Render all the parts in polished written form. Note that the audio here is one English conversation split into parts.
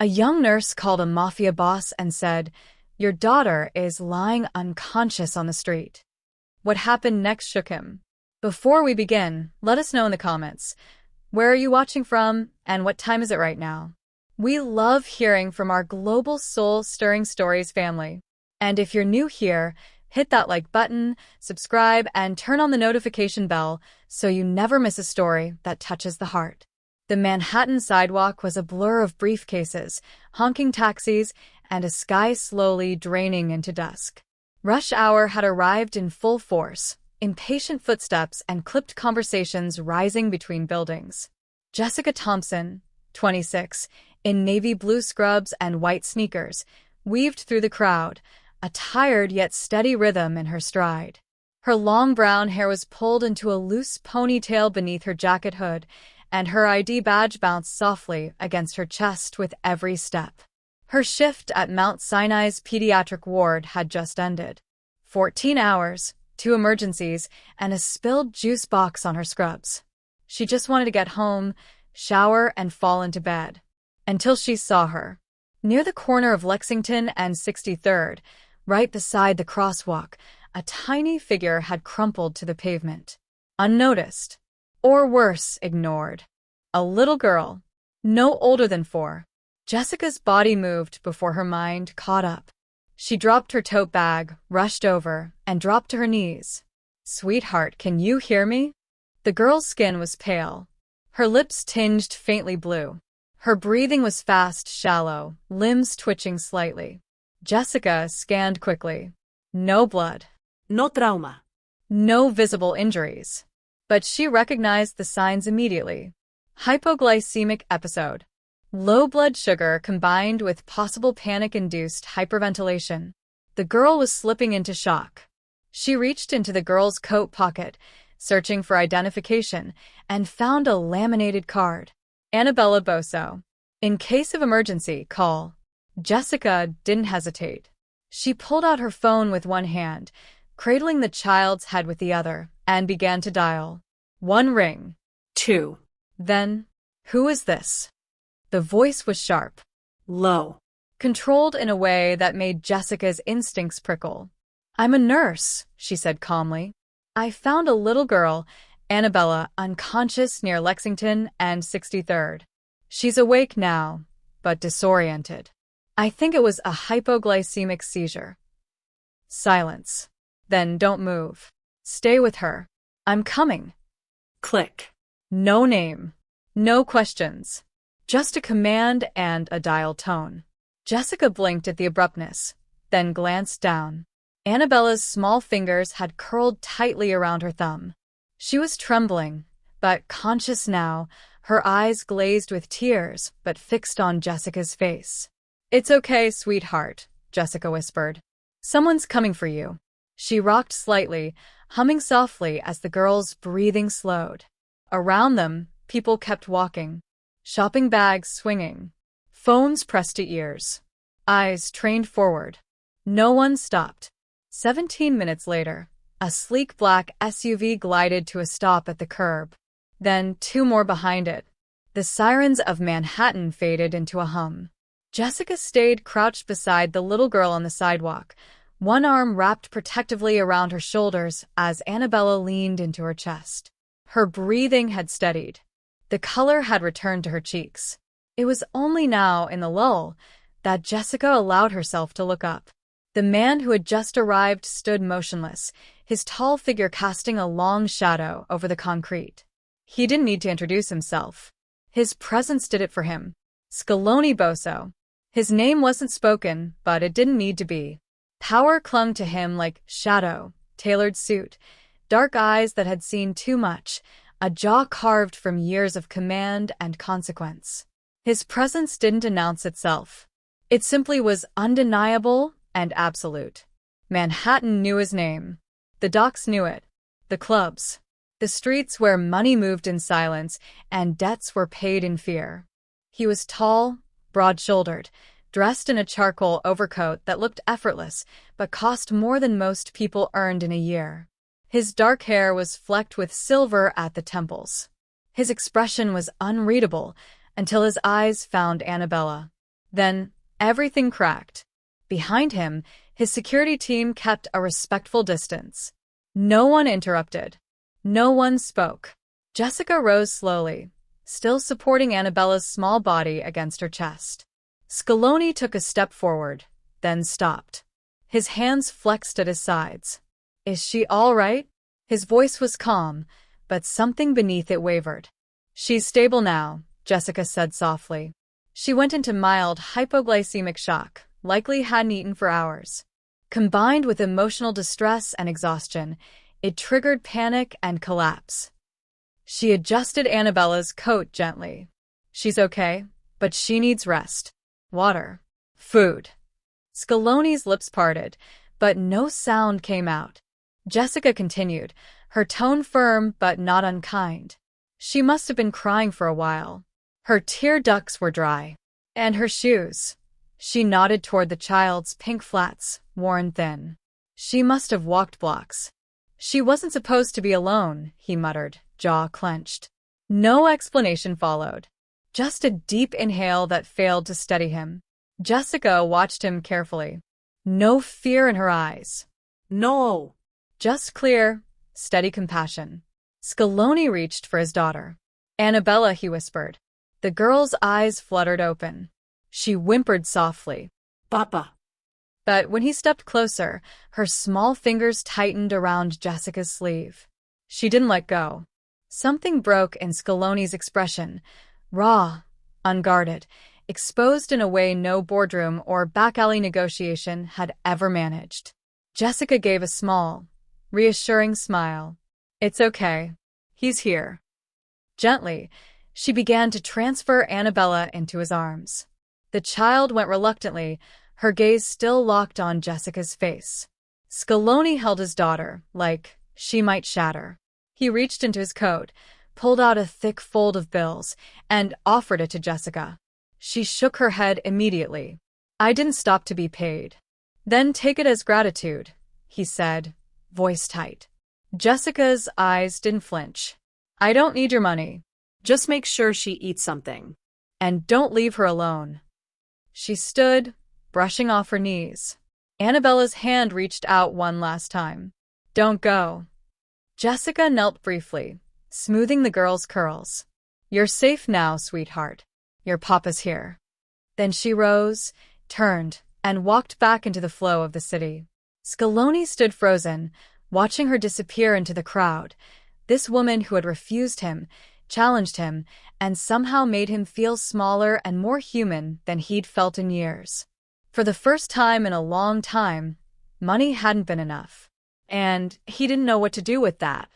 A young nurse called a Mafia boss and said, "Your daughter is lying unconscious on the street." What happened next shook him. Before we begin, let us know in the comments. Where are you watching from, and what time is it right now? We love hearing from our global soul-stirring stories family. And if you're new here, hit that like button, subscribe, and turn on the notification bell so you never miss a story that touches the heart. The Manhattan sidewalk was a blur of briefcases, honking taxis, and a sky slowly draining into dusk. Rush hour had arrived in full force, impatient footsteps and clipped conversations rising between buildings. Jessica Thompson, 26, in navy blue scrubs and white sneakers, weaved through the crowd, a tired yet steady rhythm in her stride. Her long brown hair was pulled into a loose ponytail beneath her jacket hood, and her ID badge bounced softly against her chest with every step. Her shift at Mount Sinai's pediatric ward had just ended. 14 hours, 2 emergencies, and a spilled juice box on her scrubs. She just wanted to get home, shower, and fall into bed. Until she saw her. Near the corner of Lexington and 63rd, right beside the crosswalk, a tiny figure had crumpled to the pavement. Unnoticed. Or worse, ignored. A little girl. No older than 4. Jessica's body moved before her mind caught up. She dropped her tote bag, rushed over, and dropped to her knees. "Sweetheart, can you hear me?" The girl's skin was pale. Her lips tinged faintly blue. Her breathing was fast, shallow, limbs twitching slightly. Jessica scanned quickly. No blood. No trauma. No visible injuries. But she recognized the signs immediately. Hypoglycemic episode. Low blood sugar combined with possible panic-induced hyperventilation. The girl was slipping into shock. She reached into the girl's coat pocket, searching for identification, and found a laminated card. Annabella Bosso. In case of emergency, call. Jessica didn't hesitate. She pulled out her phone with one hand, cradling the child's head with the other, and began to dial. 1 ring. 2. Then, "Who is this?" The voice was sharp. Low. Controlled in a way that made Jessica's instincts prickle. "I'm a nurse," she said calmly. "I found a little girl, Annabella, unconscious near Lexington and 63rd. She's awake now, but disoriented. I think it was a hypoglycemic seizure." Silence. "Then don't move. Stay with her. I'm coming." Click. No name. No questions. Just a command and a dial tone. Jessica blinked at the abruptness, then glanced down. Annabella's small fingers had curled tightly around her thumb. She was trembling, but conscious now, her eyes glazed with tears but fixed on Jessica's face. "It's okay, sweetheart," Jessica whispered. "Someone's coming for you." She rocked slightly, humming softly as the girl's breathing slowed. Around them, people kept walking. Shopping bags swinging. Phones pressed to ears. Eyes trained forward. No one stopped. 17 minutes later, a sleek black SUV glided to a stop at the curb. Then 2 more behind it. The sirens of Manhattan faded into a hum. Jessica stayed crouched beside the little girl on the sidewalk, one arm wrapped protectively around her shoulders as Annabella leaned into her chest. Her breathing had steadied. The color had returned to her cheeks. It was only now, in the lull, that Jessica allowed herself to look up. The man who had just arrived stood motionless, his tall figure casting a long shadow over the concrete. He didn't need to introduce himself. His presence did it for him. Scaloni Bosso. His name wasn't spoken, but it didn't need to be. Power clung to him like shadow, tailored suit, dark eyes that had seen too much, a jaw carved from years of command and consequence. His presence didn't announce itself. It simply was undeniable and absolute. Manhattan knew his name. The docks knew it. The clubs. The streets where money moved in silence and debts were paid in fear. He was tall, broad-shouldered, dressed in a charcoal overcoat that looked effortless but cost more than most people earned in a year. His dark hair was flecked with silver at the temples. His expression was unreadable until his eyes found Annabella. Then, everything cracked. Behind him, his security team kept a respectful distance. No one interrupted. No one spoke. Jessica rose slowly, still supporting Annabella's small body against her chest. Scaloni took a step forward, then stopped. His hands flexed at his sides. "Is she all right?" His voice was calm, but something beneath it wavered. "She's stable now," Jessica said softly. She went into mild hypoglycemic shock, likely hadn't eaten for hours. Combined with emotional distress and exhaustion, it triggered panic and collapse. She adjusted Annabella's coat gently. "She's okay, but she needs rest. Water. Food." Scaloni's lips parted, but no sound came out. Jessica continued, her tone firm but not unkind. She must have been crying for a while. Her tear ducts were dry. And her shoes. She nodded toward the child's pink flats, worn thin. She must have walked blocks. "She wasn't supposed to be alone," he muttered, jaw clenched. No explanation followed. Just a deep inhale that failed to steady him. Jessica watched him carefully. No fear in her eyes. No. Just clear, steady compassion. Scaloni reached for his daughter. "Annabella," he whispered. The girl's eyes fluttered open. She whimpered softly. "Papa." But when he stepped closer, her small fingers tightened around Jessica's sleeve. She didn't let go. Something broke in Scaloni's expression, raw, unguarded, exposed in a way no boardroom or back-alley negotiation had ever managed. Jessica gave a small, reassuring smile. "It's okay. He's here." Gently, she began to transfer Annabella into his arms. The child went reluctantly, her gaze still locked on Jessica's face. Scaloni held his daughter, like she might shatter. He reached into his coat, pulled out a thick fold of bills, and offered it to Jessica. She shook her head immediately. "I didn't stop to be paid." "Then take it as gratitude," he said, voice tight. Jessica's eyes didn't flinch. "I don't need your money. Just make sure she eats something. And don't leave her alone." She stood, brushing off her knees. Annabella's hand reached out one last time. "Don't go." Jessica knelt briefly, smoothing the girl's curls. "You're safe now, sweetheart. Your papa's here." Then she rose, turned, and walked back into the flow of the city. Scaloni stood frozen, watching her disappear into the crowd. This woman who had refused him, challenged him, and somehow made him feel smaller and more human than he'd felt in years. For the first time in a long time, money hadn't been enough. And he didn't know what to do with that.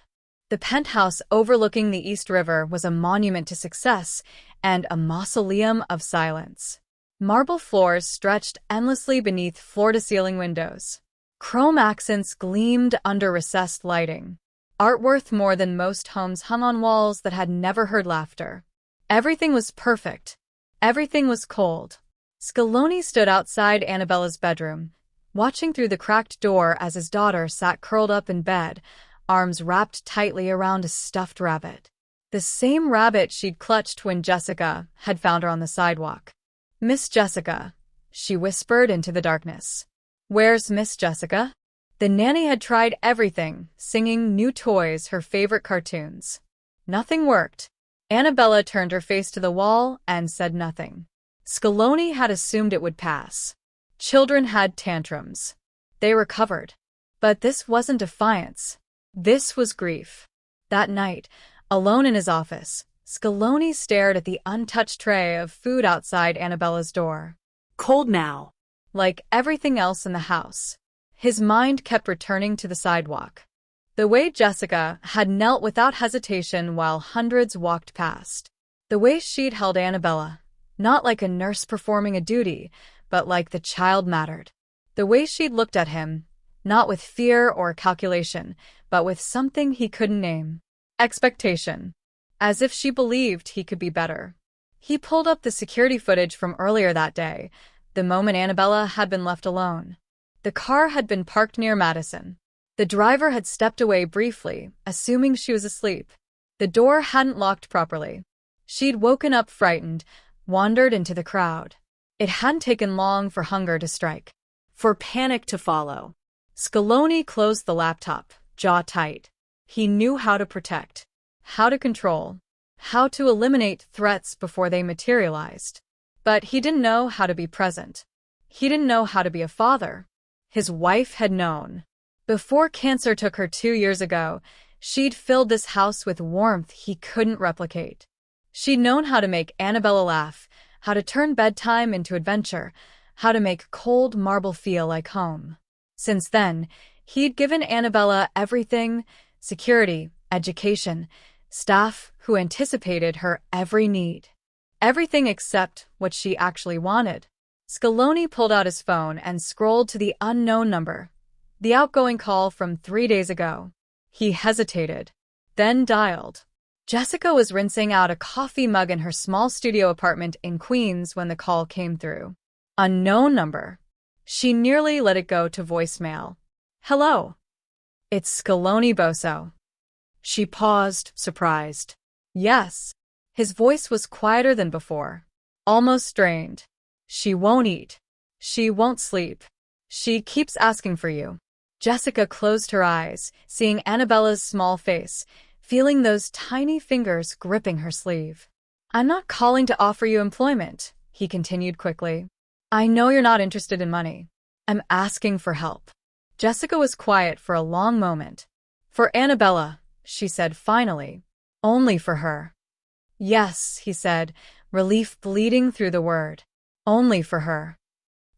The penthouse overlooking the East River was a monument to success and a mausoleum of silence. Marble floors stretched endlessly beneath floor-to-ceiling windows. Chrome accents gleamed under recessed lighting. Art worth more than most homes hung on walls that had never heard laughter. Everything was perfect. Everything was cold. Scaloni stood outside Annabella's bedroom, watching through the cracked door as his daughter sat curled up in bed, arms wrapped tightly around a stuffed rabbit. The same rabbit she'd clutched when Jessica had found her on the sidewalk. "Miss Jessica," she whispered into the darkness. "Where's Miss Jessica?" The nanny had tried everything, singing new toys, her favorite cartoons. Nothing worked. Annabella turned her face to the wall and said nothing. Scaloni had assumed it would pass. Children had tantrums. They recovered. But this wasn't defiance. This was grief. That night, alone in his office, Scaloni stared at the untouched tray of food outside Annabella's door. "Cold now." Like everything else in the house, his mind kept returning to the sidewalk. The way Jessica had knelt without hesitation while hundreds walked past. The way she'd held Annabella, not like a nurse performing a duty, but like the child mattered. The way she'd looked at him, not with fear or calculation, but with something he couldn't name. Expectation. As if she believed he could be better. He pulled up the security footage from earlier that day, the moment Annabella had been left alone. The car had been parked near Madison. The driver had stepped away briefly, assuming she was asleep. The door hadn't locked properly. She'd woken up frightened, wandered into the crowd. It hadn't taken long for hunger to strike, For panic to follow. Scaloni closed the laptop, jaw tight. He knew how to protect, how to control, how to eliminate threats before they materialized. But he didn't know how to be present. He didn't know how to be a father. His wife had known. Before cancer took her 2 years ago, she'd filled this house with warmth he couldn't replicate. She'd known how to make Annabella laugh, how to turn bedtime into adventure, how to make cold marble feel like home. Since then, he'd given Annabella everything: security, education, staff who anticipated her every need. Everything except what she actually wanted. Scaloni pulled out his phone and scrolled to the unknown number, the outgoing call from 3 days ago. He hesitated, then dialed. Jessica was rinsing out a coffee mug in her small studio apartment in Queens when the call came through. Unknown number. She nearly let it go to voicemail. Hello. It's Scaloni Bosso. She paused, surprised. Yes. His voice was quieter than before, almost strained. She won't eat. She won't sleep. She keeps asking for you. Jessica closed her eyes, seeing Annabella's small face, feeling those tiny fingers gripping her sleeve. I'm not calling to offer you employment, he continued quickly. I know you're not interested in money. I'm asking for help. Jessica was quiet for a long moment. For Annabella, she said finally. Only for her. Yes, he said, relief bleeding through the word. Only for her.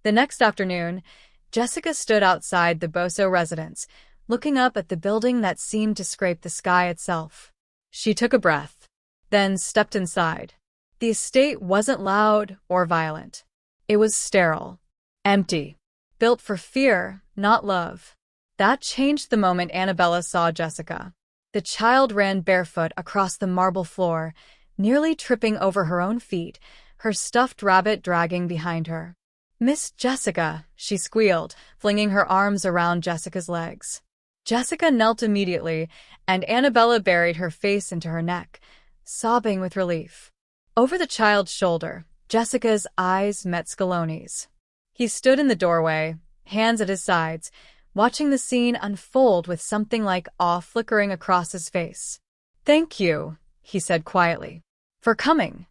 The next afternoon, Jessica stood outside the Bosso residence, looking up at the building that seemed to scrape the sky itself. She took a breath, then stepped inside. The estate wasn't loud or violent. It was sterile, empty, built for fear, not love. That changed the moment Annabella saw Jessica. The child ran barefoot across the marble floor, nearly tripping over her own feet, her stuffed rabbit dragging behind her. Miss Jessica, she squealed, flinging her arms around Jessica's legs. Jessica knelt immediately, and Annabella buried her face into her neck, sobbing with relief. Over the child's shoulder, Jessica's eyes met Scaloni's. He stood in the doorway, hands at his sides, watching the scene unfold with something like awe flickering across his face. Thank you, he said quietly, for coming.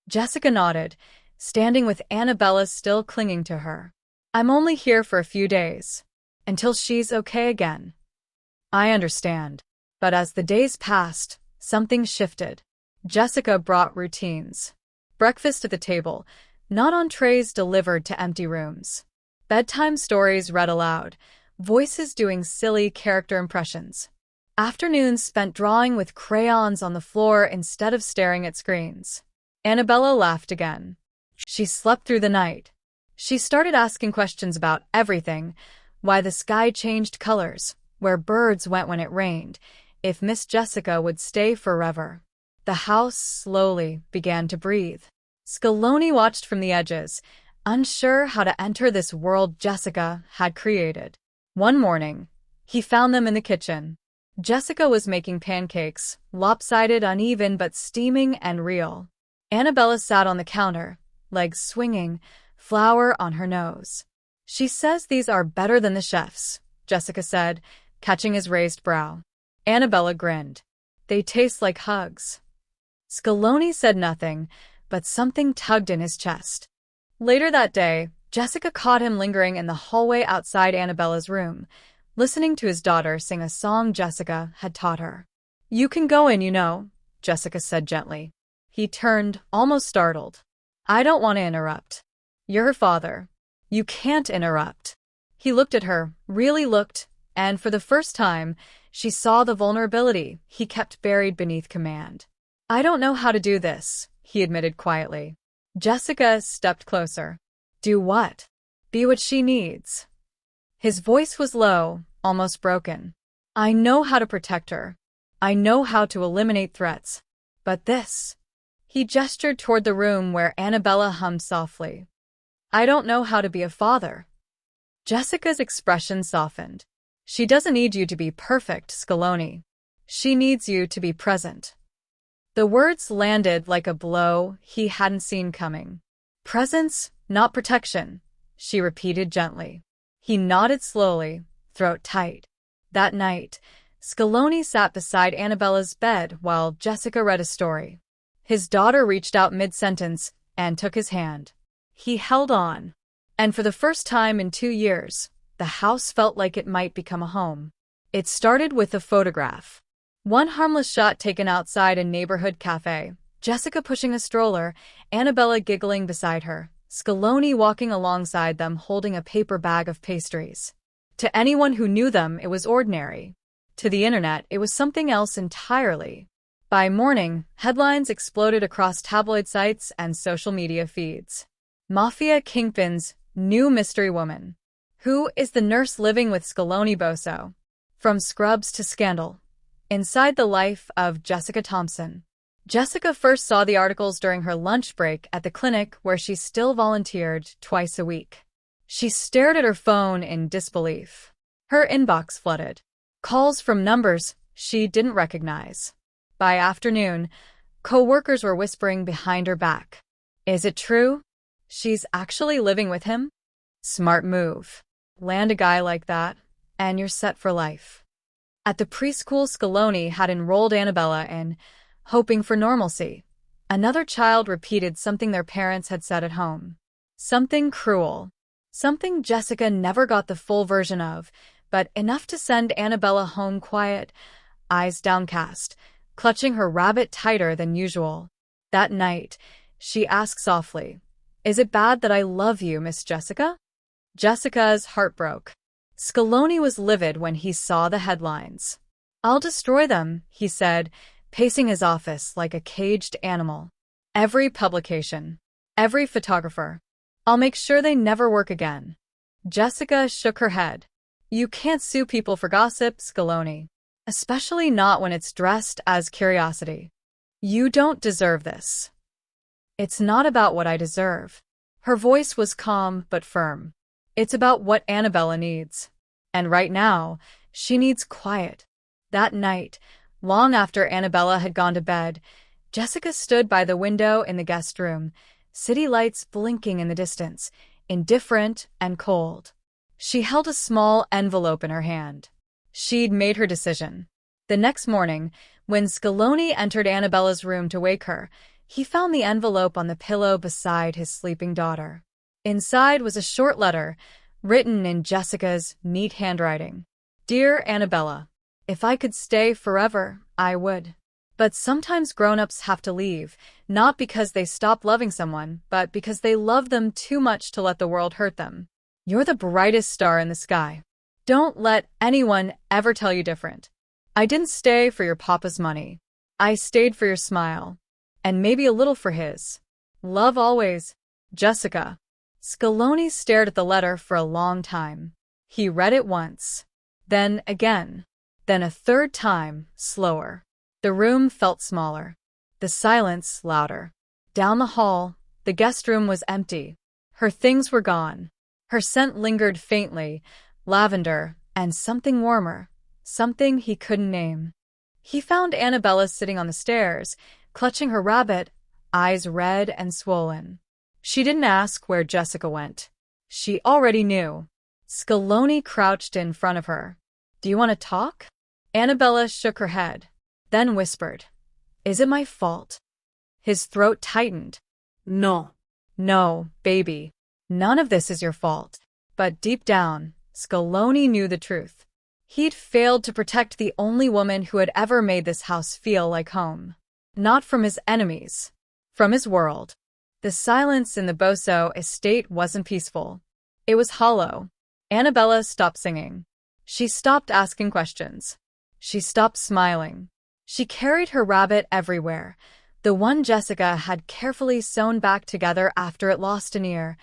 Jessica nodded, standing with Annabella still clinging to her. I'm only here for a few days, until she's okay again. I understand. But as the days passed, something shifted. Jessica brought routines. Breakfast at the table, not on trays delivered to empty rooms. Bedtime stories read aloud, voices doing silly character impressions. Afternoons spent drawing with crayons on the floor instead of staring at screens. Annabella laughed again. She slept through the night. She started asking questions about everything: why the sky changed colors, where birds went when it rained, if Miss Jessica would stay forever. The house slowly began to breathe. Scaloni watched from the edges, unsure how to enter this world Jessica had created. One morning, he found them in the kitchen. Jessica was making pancakes, lopsided, uneven, but steaming and real. Annabella sat on the counter, legs swinging, flour on her nose. She says these are better than the chef's, Jessica said, catching his raised brow. Annabella grinned. They taste like hugs. Scaloni said nothing, but something tugged in his chest. Later that day, Jessica caught him lingering in the hallway outside Annabella's room, listening to his daughter sing a song Jessica had taught her. You can go in, you know, Jessica said gently. He turned, almost startled. I don't want to interrupt. You're her father. You can't interrupt. He looked at her, really looked, and for the first time, she saw the vulnerability he kept buried beneath command. I don't know how to do this, he admitted quietly. Jessica stepped closer. Do what? Be what she needs. His voice was low, almost broken. I know how to protect her. I know how to eliminate threats. But this... He gestured toward the room where Annabella hummed softly. I don't know how to be a father. Jessica's expression softened. She doesn't need you to be perfect, Scaloni. She needs you to be present. The words landed like a blow he hadn't seen coming. Presence, not protection, she repeated gently. He nodded slowly, throat tight. That night, Scaloni sat beside Annabella's bed while Jessica read a story. His daughter reached out mid-sentence and took his hand. He held on. And for the first time in 2 years, the house felt like it might become a home. It started with a photograph. One harmless shot taken outside a neighborhood cafe, Jessica pushing a stroller, Annabella giggling beside her, Scaloni walking alongside them holding a paper bag of pastries. To anyone who knew them, it was ordinary. To the internet, it was something else entirely. By morning, headlines exploded across tabloid sites and social media feeds. Mafia kingpins, new mystery woman. Who is the nurse living with Scaloni Bosso? From Scrubs to Scandal. Inside the life of Jessica Thompson. Jessica first saw the articles during her lunch break at the clinic where she still volunteered twice a week. She stared at her phone in disbelief. Her inbox flooded. Calls from numbers she didn't recognize. By afternoon, co-workers were whispering behind her back. Is it true? She's actually living with him? Smart move. Land a guy like that, and you're set for life. At the preschool Scaloni had enrolled Annabella in, hoping for normalcy. Another child repeated something their parents had said at home. Something cruel. Something Jessica never got the full version of, but enough to send Annabella home quiet, eyes downcast, clutching her rabbit tighter than usual. That night, she asked softly, "Is it bad that I love you, Miss Jessica?" Jessica's heart broke. Scaloni was livid when he saw the headlines. "I'll destroy them," he said, pacing his office like a caged animal. "Every publication. Every photographer. I'll make sure they never work again." Jessica shook her head. "You can't sue people for gossip, Scaloni. Especially not when it's dressed as curiosity. You don't deserve this." "It's not about what I deserve." Her voice was calm but firm. "It's about what Annabella needs. And right now, she needs quiet." That night, long after Annabella had gone to bed, Jessica stood by the window in the guest room, city lights blinking in the distance, indifferent and cold. She held a small envelope in her hand. She'd made her decision. The next morning, when Scaloni entered Annabella's room to wake her, he found the envelope on the pillow beside his sleeping daughter. Inside was a short letter, written in Jessica's neat handwriting. "Dear Annabella, if I could stay forever, I would. But sometimes grown-ups have to leave, not because they stop loving someone, but because they love them too much to let the world hurt them. You're the brightest star in the sky. Don't let anyone ever tell you different. I didn't stay for your papa's money. I stayed for your smile. And maybe a little for his. Love always, Jessica." Scaloni stared at the letter for a long time. He read it once. Then again. Then a third time, slower. The room felt smaller. The silence louder. Down the hall, the guest room was empty. Her things were gone. Her scent lingered faintly, lavender, and something warmer, something he couldn't name. He found Annabella sitting on the stairs, clutching her rabbit, eyes red and swollen. She didn't ask where Jessica went. She already knew. Scaloni crouched in front of her. "Do you want to talk?" Annabella shook her head, then whispered, "Is it my fault?" His throat tightened. No. "No, baby. None of this is your fault." But deep down, Scaloni knew the truth. He'd failed to protect the only woman who had ever made this house feel like home. Not from his enemies. From his world. The silence in the Bosso estate wasn't peaceful. It was hollow. Annabella stopped singing. She stopped asking questions. She stopped smiling. She carried her rabbit everywhere, the one Jessica had carefully sewn back together after it lost an ear,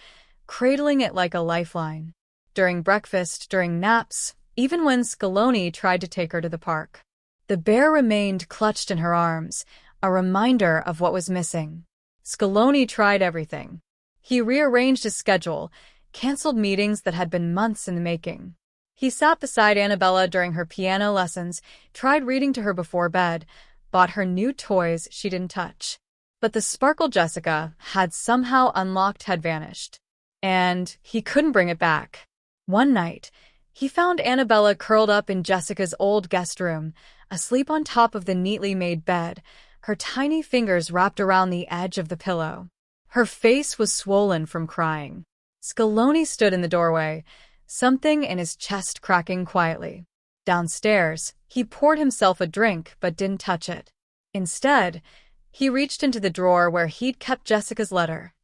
cradling it like a lifeline. During breakfast, during naps, even when Scaloni tried to take her to the park. The bear remained clutched in her arms, a reminder of what was missing. Scaloni tried everything. He rearranged his schedule, canceled meetings that had been months in the making. He sat beside Annabella during her piano lessons, tried reading to her before bed, bought her new toys she didn't touch. But the sparkle Jessica had somehow unlocked had vanished, and he couldn't bring it back. One night, he found Annabella curled up in Jessica's old guest room, asleep on top of the neatly made bed, her tiny fingers wrapped around the edge of the pillow. Her face was swollen from crying. Scaloni stood in the doorway, something in his chest cracking quietly. Downstairs, he poured himself a drink but didn't touch it. Instead, he reached into the drawer where he'd kept Jessica's letter,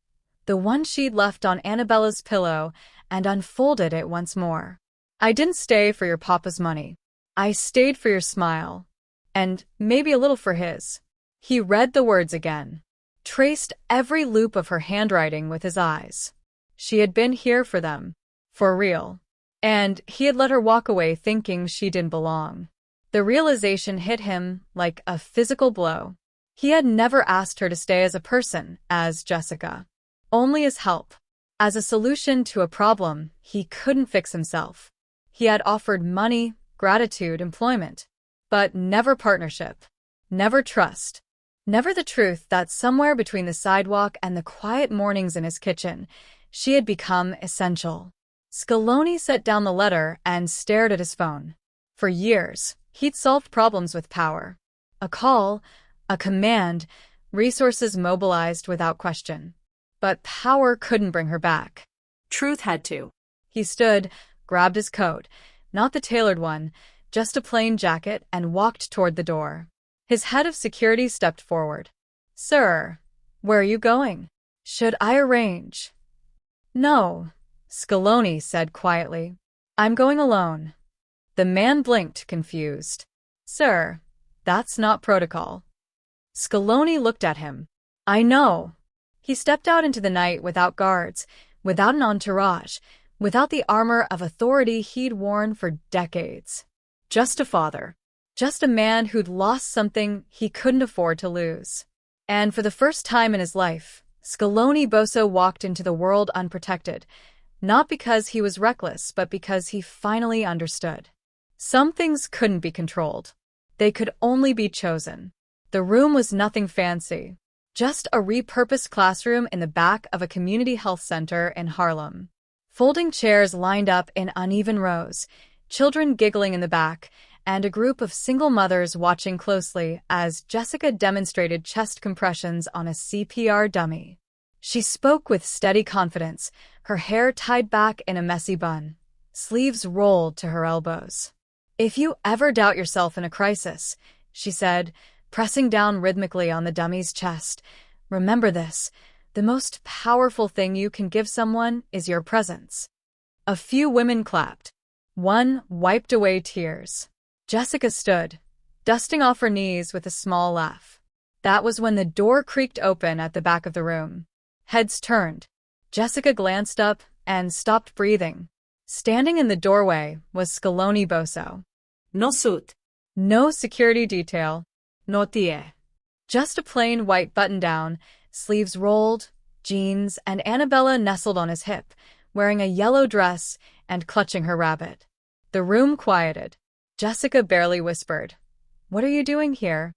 the one she'd left on Annabella's pillow, and unfolded it once more. I didn't stay for your papa's money. I stayed for your smile. And maybe a little for his. He read the words again, traced every loop of her handwriting with his eyes. She had been here for them. For real. And he had let her walk away thinking she didn't belong. The realization hit him like a physical blow. He had never asked her to stay as a person, as Jessica. Only as help. As a solution to a problem he couldn't fix himself. He had offered money, gratitude, employment. But never partnership. Never trust. Never the truth that somewhere between the sidewalk and the quiet mornings in his kitchen, she had become essential. Scaloni set down the letter and stared at his phone. For years, he'd solved problems with power. A call, a command, resources mobilized without question. But power couldn't bring her back. Truth had to. He stood, grabbed his coat, not the tailored one, just a plain jacket, and walked toward the door. His head of security stepped forward. Sir, where are you going? Should I arrange? No, Scaloni said quietly. I'm going alone. The man blinked, confused. Sir, that's not protocol. Scaloni looked at him. I know. He stepped out into the night without guards, without an entourage, without the armor of authority he'd worn for decades. Just a father. Just a man who'd lost something he couldn't afford to lose. And for the first time in his life, Scaloni Bosso walked into the world unprotected, not because he was reckless, but because he finally understood. Some things couldn't be controlled. They could only be chosen. The room was nothing fancy. Just a repurposed classroom in the back of a community health center in Harlem. Folding chairs lined up in uneven rows, children giggling in the back, and a group of single mothers watching closely as Jessica demonstrated chest compressions on a CPR dummy. She spoke with steady confidence, her hair tied back in a messy bun, sleeves rolled to her elbows. If you ever doubt yourself in a crisis, she said, pressing down rhythmically on the dummy's chest, remember this, the most powerful thing you can give someone is your presence. A few women clapped. One wiped away tears. Jessica stood, dusting off her knees with a small laugh. That was when the door creaked open at the back of the room. Heads turned. Jessica glanced up and stopped breathing. Standing in the doorway was Scaloni Bosso. No suit. No security detail. No tie. Just a plain white button-down, sleeves rolled, jeans, and Annabella nestled on his hip, wearing a yellow dress and clutching her rabbit. The room quieted. Jessica barely whispered, "What are you doing here?"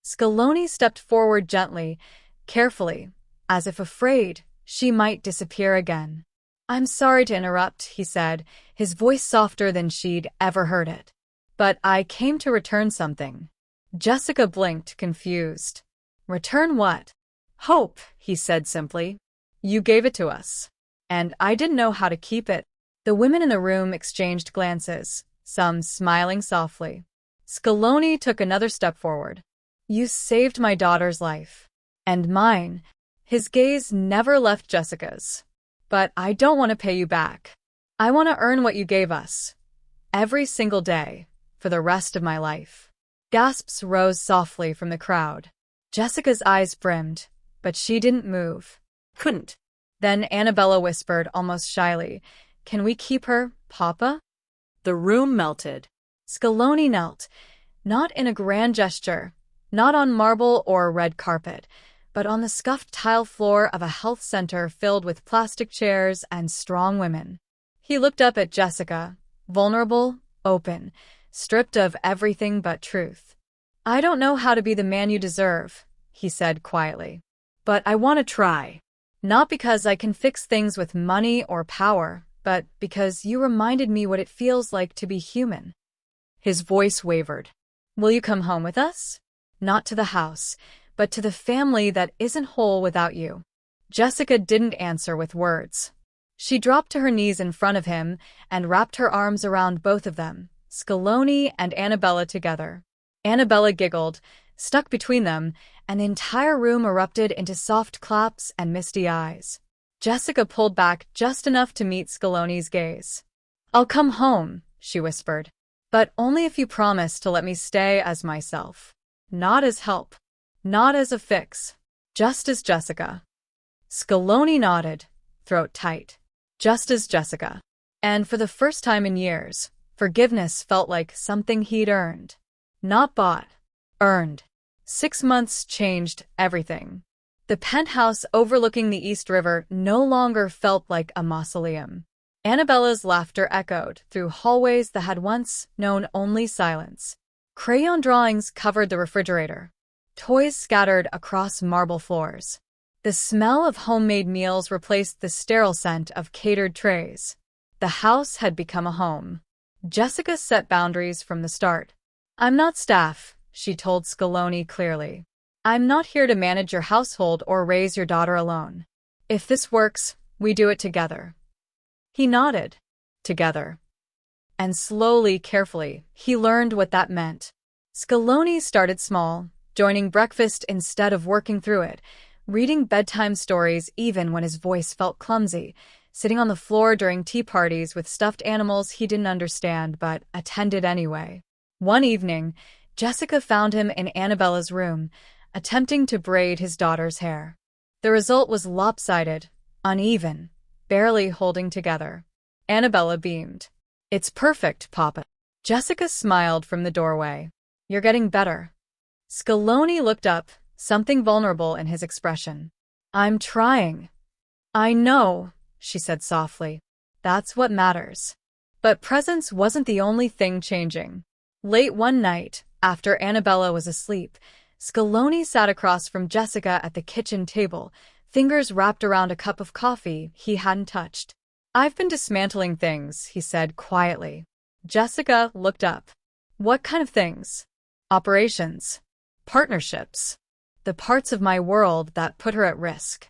Scaloni stepped forward gently, carefully, as if afraid she might disappear again. "I'm sorry to interrupt," he said, his voice softer than she'd ever heard it. "But I came to return something." Jessica blinked, confused. "Return what?" "Hope," he said simply. "You gave it to us. And I didn't know how to keep it." The women in the room exchanged glances, some smiling softly. Scaloni took another step forward. "You saved my daughter's life. And mine." His gaze never left Jessica's. "But I don't want to pay you back. I want to earn what you gave us. Every single day, for the rest of my life." Gasps rose softly from the crowd. Jessica's eyes brimmed, but she didn't move. Couldn't. Then Annabella whispered almost shyly, "Can we keep her, Papa?" The room melted. Scaloni knelt, not in a grand gesture, not on marble or red carpet, but on the scuffed tile floor of a health center filled with plastic chairs and strong women. He looked up at Jessica, vulnerable, open, stripped of everything but truth. "I don't know how to be the man you deserve," he said quietly. But I want to try. Not because I can fix things with money or power, but because you reminded me what it feels like to be human. His voice wavered. Will you come home with us? Not to the house, but to the family that isn't whole without you. Jessica didn't answer with words. She dropped to her knees in front of him and wrapped her arms around both of them, Scaloni and Annabella together. Annabella giggled, stuck between them, and the entire room erupted into soft claps and misty eyes. Jessica pulled back just enough to meet Scaloni's gaze. I'll come home, she whispered, but only if you promise to let me stay as myself. Not as help. Not as a fix. Just as Jessica. Scaloni nodded, throat tight. Just as Jessica. And for the first time in years, forgiveness felt like something he'd earned. Not bought. Earned. 6 months changed everything. The penthouse overlooking the East River no longer felt like a mausoleum. Annabella's laughter echoed through hallways that had once known only silence. Crayon drawings covered the refrigerator. Toys scattered across marble floors. The smell of homemade meals replaced the sterile scent of catered trays. The house had become a home. Jessica set boundaries from the start. I'm not staff, she told Scaloni clearly. I'm not here to manage your household or raise your daughter alone. If this works, we do it together. He nodded. Together. And slowly, carefully, he learned what that meant. Scaloni started small, joining breakfast instead of working through it, reading bedtime stories even when his voice felt clumsy, sitting on the floor during tea parties with stuffed animals he didn't understand but attended anyway. One evening, Jessica found him in Annabella's room, attempting to braid his daughter's hair. The result was lopsided, uneven, barely holding together. Annabella beamed. It's perfect, Papa. Jessica smiled from the doorway. You're getting better. Scaloni looked up, something vulnerable in his expression. I'm trying. I know, she said softly. That's what matters. But presence wasn't the only thing changing. Late one night, after Annabella was asleep, Scaloni sat across from Jessica at the kitchen table, fingers wrapped around a cup of coffee he hadn't touched. I've been dismantling things, he said quietly. Jessica looked up. What kind of things? Operations. Partnerships. The parts of my world that put her at risk.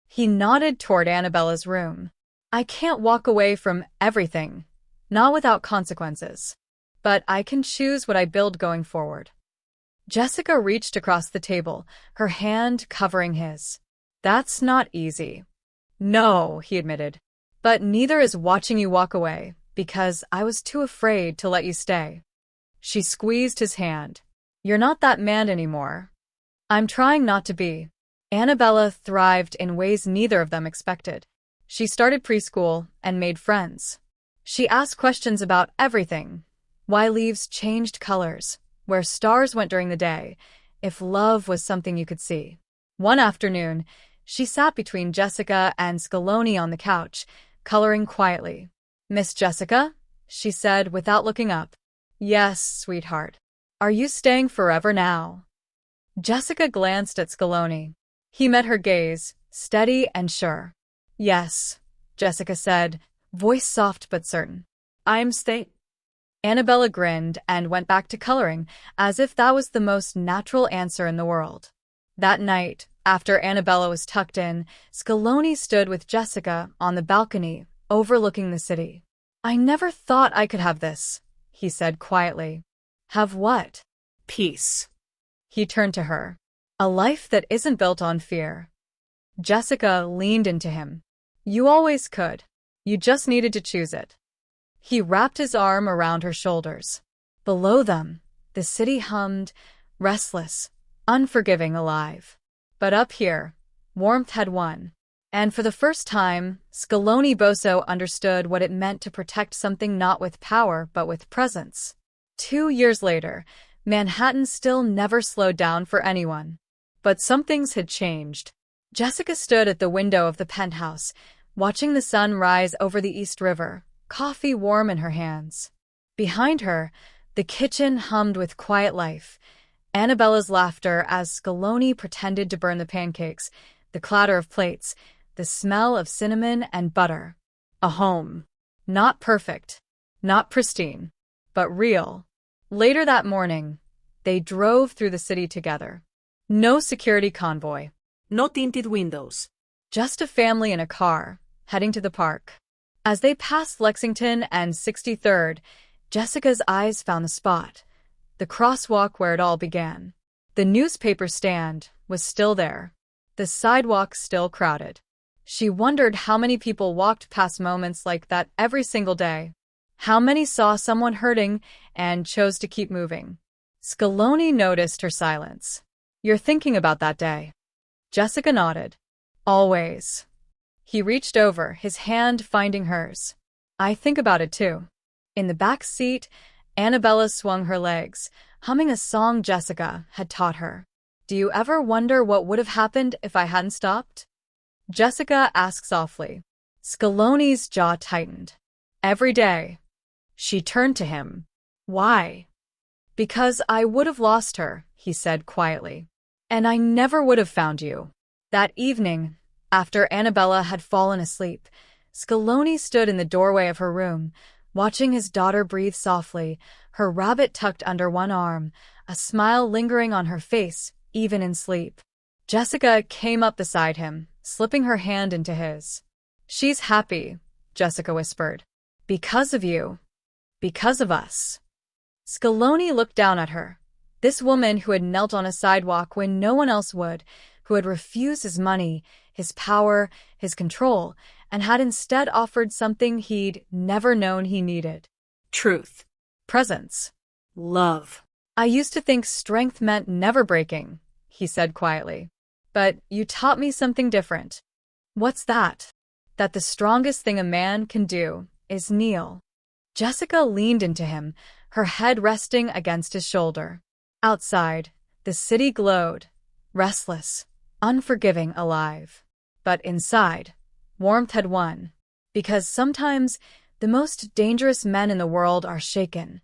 He nodded toward Annabella's room. I can't walk away from everything, not without consequences. But I can choose what I build going forward. Jessica reached across the table, her hand covering his. That's not easy. No, he admitted. But neither is watching you walk away, because I was too afraid to let you stay. She squeezed his hand. You're not that man anymore. I'm trying not to be. Annabella thrived in ways neither of them expected. She started preschool and made friends. She asked questions about everything. Why leaves changed colors, where stars went during the day, if love was something you could see. One afternoon, she sat between Jessica and Scaloni on the couch, coloring quietly. Miss Jessica? She said without looking up. Yes, sweetheart. Are you staying forever now? Jessica glanced at Scaloni. He met her gaze, steady and sure. Yes, Jessica said, voice soft but certain. I'm staying. Annabella grinned and went back to coloring, as if that was the most natural answer in the world. That night, after Annabella was tucked in, Scaloni stood with Jessica on the balcony, overlooking the city. I never thought I could have this, he said quietly. Have what? Peace. He turned to her. A life that isn't built on fear. Jessica leaned into him. You always could. You just needed to choose it. He wrapped his arm around her shoulders. Below them, the city hummed, restless, unforgiving, alive. But up here, warmth had won. And for the first time, Scaloni Bosso understood what it meant to protect something not with power but with presence. 2 years later, Manhattan still never slowed down for anyone. But some things had changed. Jessica stood at the window of the penthouse, watching the sun rise over the East River, coffee warm in her hands. Behind her, the kitchen hummed with quiet life. Annabella's laughter as Scaloni pretended to burn the pancakes, the clatter of plates, the smell of cinnamon and butter. A home. Not perfect, not pristine, but real. Later that morning, they drove through the city together. No security convoy. No tinted windows. Just a family in a car, heading to the park. As they passed Lexington and 63rd, Jessica's eyes found the spot. The crosswalk where it all began. The newspaper stand was still there. The sidewalk still crowded. She wondered how many people walked past moments like that every single day. How many saw someone hurting and chose to keep moving. Scaloni noticed her silence. "You're thinking about that day?" Jessica nodded. "Always." He reached over, his hand finding hers. "I think about it too." In the back seat, Annabella swung her legs, humming a song Jessica had taught her. "Do you ever wonder what would have happened if I hadn't stopped?" Jessica asked softly. Scaloni's jaw tightened. "Every day." She turned to him. "Why?" "Because I would have lost her," he said quietly. "And I never would have found you." That evening, after Annabella had fallen asleep, Scaloni stood in the doorway of her room, watching his daughter breathe softly, her rabbit tucked under one arm, a smile lingering on her face, even in sleep. Jessica came up beside him, slipping her hand into his. "She's happy," Jessica whispered. "Because of you. Because of us." Scaloni looked down at her. This woman who had knelt on a sidewalk when no one else would, who had refused his money, his power, his control, and had instead offered something he'd never known he needed. Truth. Presence. Love. "I used to think strength meant never breaking," he said quietly. "But you taught me something different." "What's that?" "That the strongest thing a man can do is kneel." Jessica leaned into him, her head resting against his shoulder. Outside, the city glowed, restless, unforgiving, alive. But inside, warmth had won. Because sometimes the most dangerous men in the world are shaken.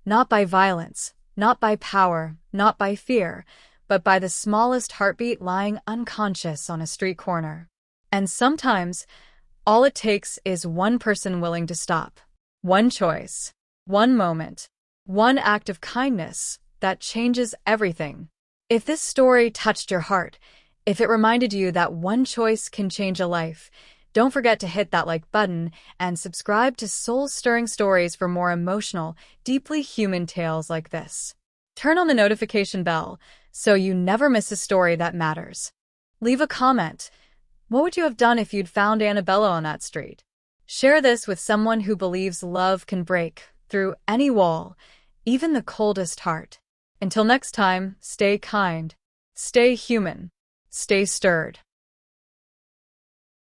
Not by violence, not by power, not by fear, but by the smallest heartbeat lying unconscious on a street corner. And sometimes, all it takes is one person willing to stop. One choice, one moment, one act of kindness that changes everything. If this story touched your heart, if it reminded you that one choice can change a life, don't forget to hit that like button and subscribe to soul-stirring stories for more emotional, deeply human tales like this. Turn on the notification bell so you never miss a story that matters. Leave a comment. What would you have done if you'd found Annabella on that street? Share this with someone who believes love can break through any wall, even the coldest heart. Until next time, stay kind, stay human, stay stirred.